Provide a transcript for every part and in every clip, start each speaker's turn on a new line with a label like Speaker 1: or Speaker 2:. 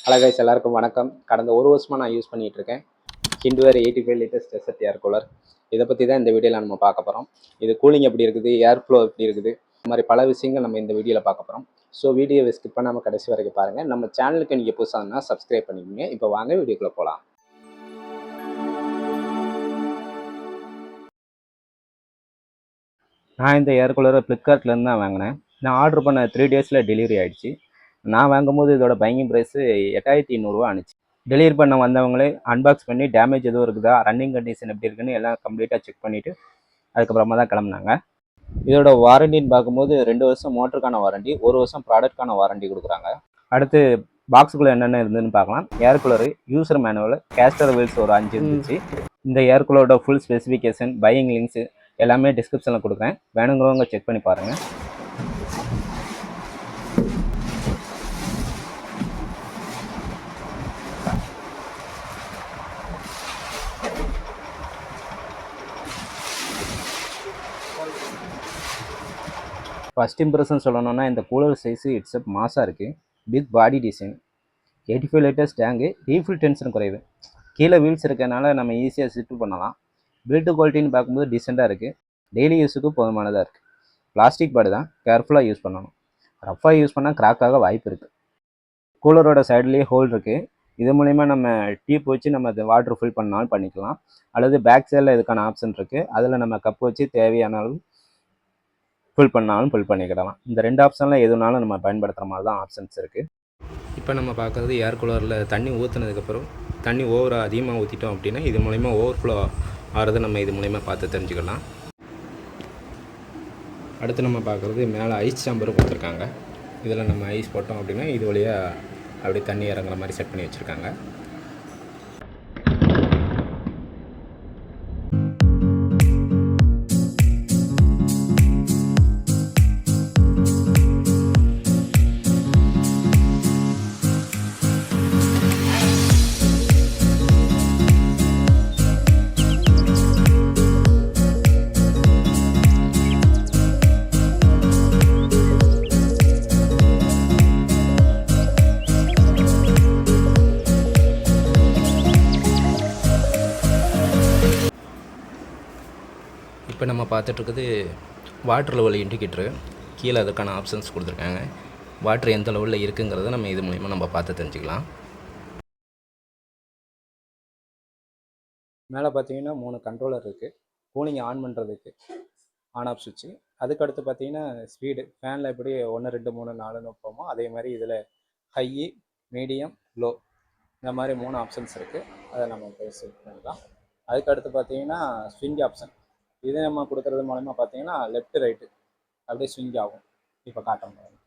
Speaker 1: Hello guys, எல்லாருக்கும் வணக்கம். கடந்த ஒரு வருஷமாக நான் யூஸ் பண்ணிகிட்டு இருக்கேன் ஹிண்ட்வேர் 85 லிட்டர்ஸ் டெசர்ட் ஏர் கூலர். இதை பற்றி தான் இந்த வீடியோவில் நம்ம பார்க்க போகிறோம். இது கூலிங் எப்படி இருக்குது, ஏர் ஃப்ளோ எப்படி இருக்குது, இந்த மாதிரி பல விஷயங்கள் நம்ம இந்த வீடியோவில் பார்க்க போகிறோம். ஸோ வீடியோவை ஸ்கிப் பண்ணாமல் கடைசி வரைக்கும் பாருங்கள். நம்ம சேனலுக்கு நீங்கள் புதுசாக சப்ஸ்கிரைப் பண்ணிக்கோங்க. இப்போ வாங்க வீடியோக்குள்ளே போகலாம். நான் இந்த ஏர் கூலரை ஃப்ளிப்கார்ட்லேருந்து தான் வாங்கினேன். நான் ஆர்டர் பண்ண 3 டேஸில் டெலிவரி ஆகிடுச்சு. நான் வாங்கும்போது இதோட பையிங் ப்ரைஸு 8200 ஆணுச்சு. டெலிவரி பண்ண வந்தவங்களே அன்பாக்ஸ் பண்ணி டேமேஜ் எதுவும் இருக்குதா, ரன்னிங் கண்டிஷன் எப்படி இருக்குன்னு எல்லாம் கம்ப்ளீட்டாக செக் பண்ணிவிட்டு அதுக்கப்புறமா தான் கிளம்புனாங்க. இதோட வாரண்டின்னு பார்க்கும்போது 2 வருஷம் மோட்டருக்கான வாரண்டி, 1 வருஷம் ப்ராடக்ட்கான வாரண்டி கொடுக்குறாங்க. அடுத்து பாக்ஸுக்குள்ளே என்னென்ன இருந்துன்னு பார்க்கலாம். Air cooler, user manual, castor wheels ஒரு 5 இருந்துச்சு. இந்த ஏர் கூலரோட ஃபுல் ஸ்பெசிஃபிகேஷன், பையிங் லிங்க்ஸு எல்லாமே டிஸ்கிரிப்ஷனில் கொடுக்குறேன். வேணுங்கிறவங்க செக் பண்ணி பாருங்கள். ஃபஸ்ட் இம்ப்ரெஷன் சொல்லணும்னா இந்த கூலர் சைஸு இட்ஸ் அப் மாசாக இருக்குது. Big body design, 85 litres tank, refill tension குறையுது. கீழே வீல்ஸ் இருக்கிறதுனால நம்ம ஈஸியாக ஷிஃப்ட் பண்ணலாம். பில்டு குவாலிட்டின்னு பார்க்கும்போது டீசெண்டாக இருக்குது. டெய்லி யூஸுக்கு போதுமானதாக இருக்குது. பிளாஸ்டிக் பாடி தான், கேர்ஃபுல்லாக யூஸ் பண்ணணும். ரஃபாக யூஸ் பண்ணால் கிராக்காக வாய்ப்பு இருக்குது. கூலரோட சைட்லேயே ஹோல் இருக்குது. இது மூலிமா நம்ம டீப் வச்சு நம்ம அதை வாட்டர் ஃபில் பண்ணாலும் பண்ணிக்கலாம். அல்லது பேக் சைடில் இதுக்கான ஆப்ஷன் இருக்குது. அதில் நம்ம கப் வச்சு தேவையான அளவு ஃபில் பண்ணாலும் ஃபில் பண்ணிக்கிடலாம். இந்த 2 ஆப்ஷனில் எதுனாலும் நம்ம பயன்படுத்துகிற மாதிரி தான் ஆப்ஷன்ஸ் இருக்குது. இப்போ நம்ம பார்க்குறது ஏர் கூலரில் தண்ணி ஊற்றுனதுக்கப்புறம் தண்ணி ஓவராக அதிகமாக ஊற்றிட்டோம் அப்படின்னா இது மூலிமா ஓவர்ஃப்ளோ ஆகிறத நம்ம இது மூலிமா பார்த்து தெரிஞ்சுக்கலாம். அடுத்து நம்ம பார்க்குறது மேலே ஐஸ் சாம்பரும் கொடுத்துருக்காங்க. இதில் நம்ம ஐஸ் போட்டோம் அப்படின்னா இது வழியாக அப்படியே தண்ணி இறங்குற மாதிரி செட் பண்ணி வச்சுருக்காங்க. இப்போ நம்ம பார்த்துட்ருக்குது வாட்டர் லெவல் இண்டிகேட்டரு. கீழே அதுக்கான ஆப்ஷன்ஸ் கொடுத்துருக்காங்க. வாட்டர் எந்த லெவலில் இருக்குங்கிறத நம்ம இது மூலிமா நம்ம பார்த்து தெரிஞ்சுக்கலாம். மேலே பார்த்தீங்கன்னா 3 கண்ட்ரோலர் இருக்குது. கூலிங் ஆன் பண்ணுறதுக்கு ஆன் ஆஃப் சுவிட்சு. அதுக்கடுத்து பார்த்தீங்கன்னா ஸ்பீடு, ஃபேனில் எப்படி 1 2 3 4ன்னு வைப்போமோ அதே மாதிரி இதில் ஹை, மீடியம், லோ இந்த மாதிரி 3 ஆப்ஷன்ஸ் இருக்குது. அதை நம்ம போய் செட் பண்ணிக்கலாம். அதுக்கடுத்து பார்த்தீங்கன்னா ஸ்விங் ஆப்ஷன். இது நம்ம கொடுக்குறது மூலமா பார்த்தீங்கன்னா லெஃப்ட் ரைட்டு அப்படியே ஸ்விங் ஆகும். இப்போ காட்ட முடியும்,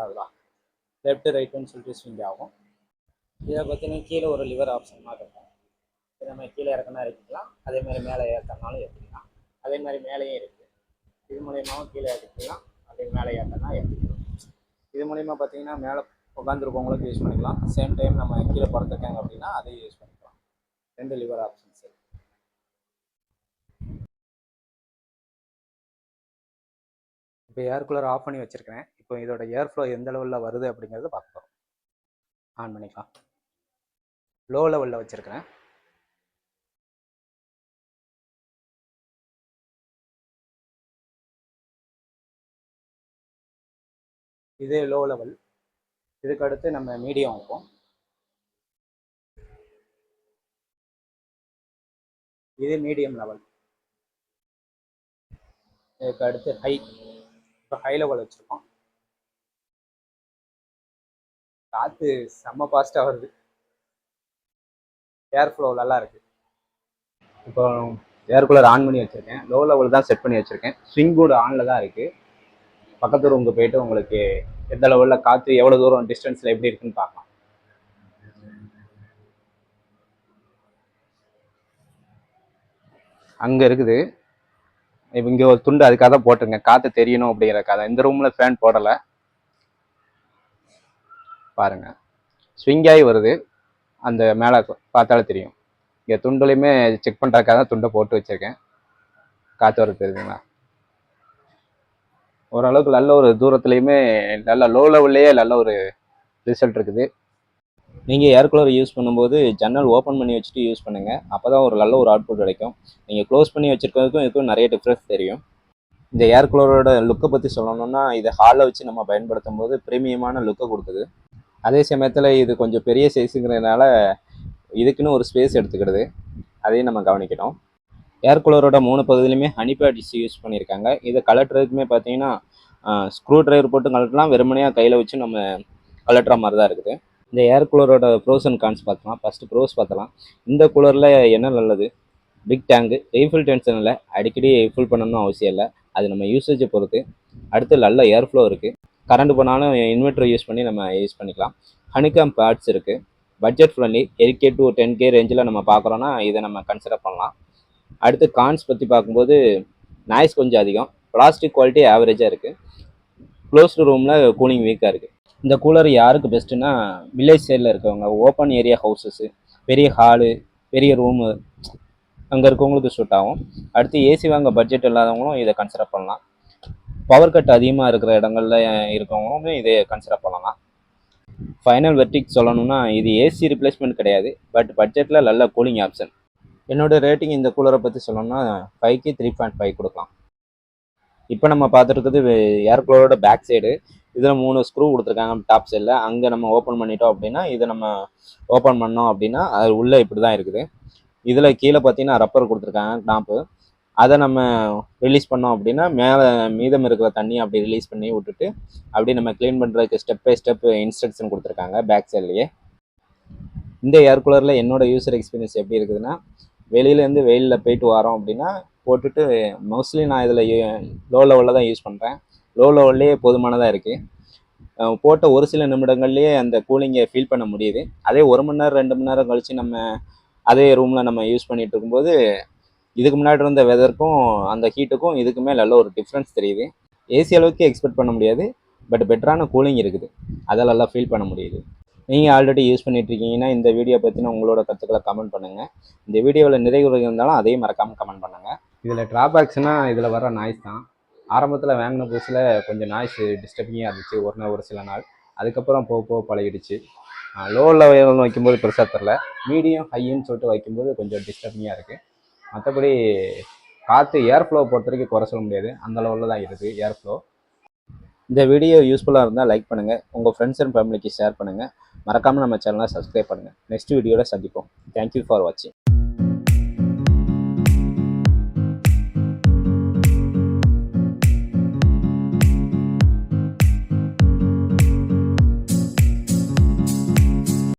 Speaker 1: அதுதான் லெஃப்ட் ரைட்டுன்னு சொல்லிட்டு ஸ்விங் ஆகும். இதை பார்த்தீங்கன்னா கீழே ஒரு லிவர் ஆப்ஷன் மாதிரி இருக்கும். இதை நம்ம கீழே இறக்கணும் இறக்கிக்கலாம், அதேமாதிரி மேலே ஏற்றனாலும் ஏற்றிக்கலாம். அதே மாதிரி மேலேயும் இருக்குது. இது மூலியமாகவும் கீழே ஏற்றிக்கலாம், அதே மேலே ஏற்றினா ஏற்றிக்கலாம். இது மூலிமா பார்த்தீங்கன்னா மேலே உட்காந்துருக்கவங்களுக்கு யூஸ் பண்ணிக்கலாம். சேம் டைம் நம்ம கீழே படுத்துருக்காங்க அப்படின்னா அதையும் யூஸ் பண்ணிக்கலாம். 2 லிவர் ஆப்ஷன்ஸ். இப்போ ஏர் கூலர் ஆஃப் பண்ணி வச்சுருக்கிறேன். இப்போ இதோட ஏர் ஃப்ளோ எந்த லெவலில் வருது அப்படிங்கிறத பார்க்கலாம். ஆன் பண்ணிக்கலாம். லோ லெவலில் வச்சுருக்கிறேன். இது லோ லெவல். இதுக்கு அடுத்து நம்ம மீடியம் வைப்போம். இது மீடியம் லெவல். இதுக்கு அடுத்து ஹை. இப்போ ஹை லெவல் வச்சுருக்கோம். காற்று செம்ம ஃபாஸ்ட்டாக வருது. ஏர் ஃப்ளோ நல்லா இருக்குது. இப்போ ஏர் கூலர் ஆன் பண்ணி வச்சுருக்கேன். லோ லெவல் தான் செட் பண்ணி வச்சுருக்கேன். ஸ்விங் போர்டு ஆனில் தான் இருக்குது. பக்கத்து ரூமுக்கு போயிட்டு உங்களுக்கு எந்த லெவலில் காற்று எவ்வளோ தூரம் டிஸ்டன்ஸில் எப்படி இருக்குன்னு பார்க்கலாம். அங்கே இருக்குது. இப்போ இங்கே ஒரு துண்டு அதுக்காக தான் போட்டுருங்க, காற்று தெரியணும் அப்படிங்கிறக்காக. இந்த ரூமில் ஃபேன் போடலை பாருங்கள். ஸ்விங் ஆகி வருது. அந்த மேலே பார்த்தாலே தெரியும். இங்கே துண்டுலையுமே செக் பண்ணுறதுக்காக தான் துண்டை போட்டு வச்சுருக்கேன். காற்று வர தெரியுதுங்களா? ஓரளவுக்கு நல்ல ஒரு தூரத்துலையுமே நல்ல லோ லெவல்லையே நல்ல ஒரு ரிசல்ட் இருக்குது. நீங்கள் ஏர் கூலர் யூஸ் பண்ணும்போது ஜன்னல் ஓப்பன் பண்ணி வச்சுட்டு யூஸ் பண்ணுங்கள். அப்போ தான் ஒரு நல்ல ஒரு அவுட்புட் கிடைக்கும். நீங்கள் க்ளோஸ் பண்ணி வச்சுருக்கிறதுக்கும் இதுக்கும் நிறைய டிஃப்ரென்ஸ் தெரியும். இந்த ஏர் கூலரோட லுக்கை பற்றி சொல்லணும்னா, இதை ஹாலில் வச்சு நம்ம பயன்படுத்தும் போது ப்ரீமியமான லுக்கை கொடுக்குது. அதே சமயத்தில் இது கொஞ்சம் பெரிய சைஸுங்கிறதுனால இதுக்குன்னு ஒரு ஸ்பேஸ் எடுத்துக்கிடுது. அதையும் நம்ம கவனிக்கணும். ஏர் கூலரோட 3 பகுதியிலுமே ஹனி பேட்ஸ் யூஸ் பண்ணியிருக்காங்க. இதை கலட்டுறதுக்குமே பார்த்தீங்கன்னா ஸ்க்ரூ ட்ரைவர் போட்டு கலட்டலாம், வெறுமனையாக கையில் வச்சு நம்ம கலட்டுற மாதிரி தான் இருக்குது. இந்த ஏர் கூலரோட ப்ரோஸ் அண்ட் கான்ஸ் பார்த்தலாம். ஃபஸ்ட்டு ப்ரோஸ் பார்த்தலாம். இந்த கூலரில் என்ன நல்லது, பிக் டேங்கு, ரீஃபில் டென்ஷன் இல்லை, அடிக்கடி ஃபில் பண்ணணும்னு அவசியம் இல்லை. அது நம்ம யூசேஜை பொறுத்து. அடுத்து நல்ல ஏர் ஃப்ளோ இருக்குது. கரண்ட் போனாலும் இன்வெர்டர் யூஸ் பண்ணி நம்ம யூஸ் பண்ணிக்கலாம். ஹனிகாம் பேட்ஸ் இருக்குது. Budget friendly 8K to 10K ரேஞ்சில் நம்ம பார்க்குறோன்னா இதை நம்ம கன்சிடர் பண்ணலாம். அடுத்து கான்ஸ் பற்றி பார்க்கும்போது நாய்ஸ் கொஞ்சம் அதிகம், பிளாஸ்டிக் குவாலிட்டி ஆவரேஜாக இருக்குது, க்ளோஸ்டு ரூமில் கூலிங் வீக்காக இருக்குது. இந்த கூலர் யாருக்கு பெஸ்ட்டுன்னா, வில்லேஜ் சைடில் இருக்கவங்க, ஓப்பன் ஏரியா ஹவுசஸ்ஸு, பெரிய ஹாலு, பெரிய ரூமு அங்கே இருக்கவங்களுக்கு சூட் ஆகும். அடுத்து ஏசி வாங்க பட்ஜெட் இல்லாதவங்களும் இதை கன்சிடர் பண்ணலாம். பவர் கட் அதிகமாக இருக்கிற இடங்கள்ல இருக்கவங்களும் இதை கன்சிடர் பண்ணலாம். ஃபைனல் வெர்டிக் சொல்லணும்னா, இது ஏசி ரிப்ளேஸ்மெண்ட் கிடையாது, பட் பட்ஜெட்டில் நல்ல கூலிங் ஆப்ஷன். என்னோட ரேட்டிங் இந்த கூலரை பற்றி சொல்லணும்னா 5க்கு 3.5 கொடுக்கலாம். இப்போ நம்ம பார்த்துருக்குது ஏர் கூலரோட பேக் சைடு. இதில் 3 ஸ்க்ரூ கொடுத்துருக்காங்க டாப் சைடில். அங்கே நம்ம ஓப்பன் பண்ணிட்டோம் அப்படின்னா, இதை நம்ம ஓப்பன் பண்ணோம் அப்படின்னா அது உள்ளே இப்படி தான் இருக்குது. இதில் கீழே பார்த்தீங்கன்னா ரப்பர் கொடுத்துருக்காங்க டாப்பு. அதை நம்ம ரிலீஸ் பண்ணோம் அப்படின்னா மேலே மீதம் இருக்கிற தண்ணியை அப்படி ரிலீஸ் பண்ணி விட்டுட்டு அப்படி நம்ம க்ளீன் பண்ணுறதுக்கு ஸ்டெப் பை ஸ்டெப் இன்ஸ்ட்ரக்ஷன் கொடுத்துருக்காங்க பேக் சைட்லேயே. இந்த ஏர் கூலரில் என்னோட யூசர் எக்ஸ்பீரியன்ஸ் எப்படி இருக்குதுன்னா, வெளியிலேருந்து வெயிலில் போயிட்டு வரோம் அப்படின்னா போட்டுட்டு, மோஸ்ட்லி நான் இதில் லோ லெவலில் தான் யூஸ் பண்ணுறேன். லோ லெவல்லே போதுமானதாக இருக்குது. போட்ட ஒரு சில நிமிடங்கள்லேயே அந்த கூலிங்கை ஃபீல் பண்ண முடியுது. அதே 1 மணி நேரம் 2 மணி நேரம் கழித்து நம்ம அதே ரூமில் நம்ம யூஸ் பண்ணிகிட்டு இருக்கும்போது இதுக்கு முன்னாடி இருந்த வெதருக்கும் அந்த ஹீட்டுக்கும் இதுக்குமே நல்ல ஒரு டிஃப்ரென்ஸ் தெரியுது. ஏசி அளவுக்கு எக்ஸ்பெக்ட் பண்ண முடியாது, பட் பெட்டரான கூலிங் இருக்குது, அதை நல்லா ஃபீல் பண்ண முடியுது. நீங்கள் ஆல்ரெடி யூஸ் பண்ணிகிட்ருக்கீங்கன்னா இந்த வீடியோ பற்றின உங்களோட கருத்துக்களை கமெண்ட் பண்ணுங்கள். இந்த வீடியோவில் நிறைய இருந்தாலும் அதையும் மறக்காமல் கமெண்ட் பண்ணுங்கள். இதில் ட்ராபேக்ஸ்னால் இதில் வர நாய்ஸ் தான். ஆரம்பத்தில் வாங்கின புதுசில் கொஞ்சம் நாய்ஸ் டிஸ்டர்பிங்காக இருந்துச்சு ஒரு சில நாள். அதுக்கப்புறம் போக போக பழகிடுச்சு. லோ லெவலில் வைக்கும்போது பெருசாக தெரில, மீடியம் ஹைன்னு சொல்லிட்டு வைக்கும்போது கொஞ்சம் டிஸ்டர்பிங்காக இருக்குது. மற்றபடி காற்று ஏர் ஃப்ளோ பொறுத்த வரைக்கும் குறை சொல்ல முடியாது, அந்த லெவலில் தான் இருக்குது ஏர் ஃப்ளோ. இந்த வீடியோ யூஸ்ஃபுல்லாக இருந்தால் லைக் பண்ணுங்கள், உங்கள் ஃப்ரெண்ட்ஸ் அண்ட் ஃபேமிலிக்கு ஷேர் பண்ணுங்கள். மறக்காமல் நம்ம சேனலை சப்ஸ்கிரைப் பண்ணுங்கள். நெக்ஸ்ட் வீடியோவில் சந்திப்போம். தேங்க்யூ ஃபார் வாட்சிங்.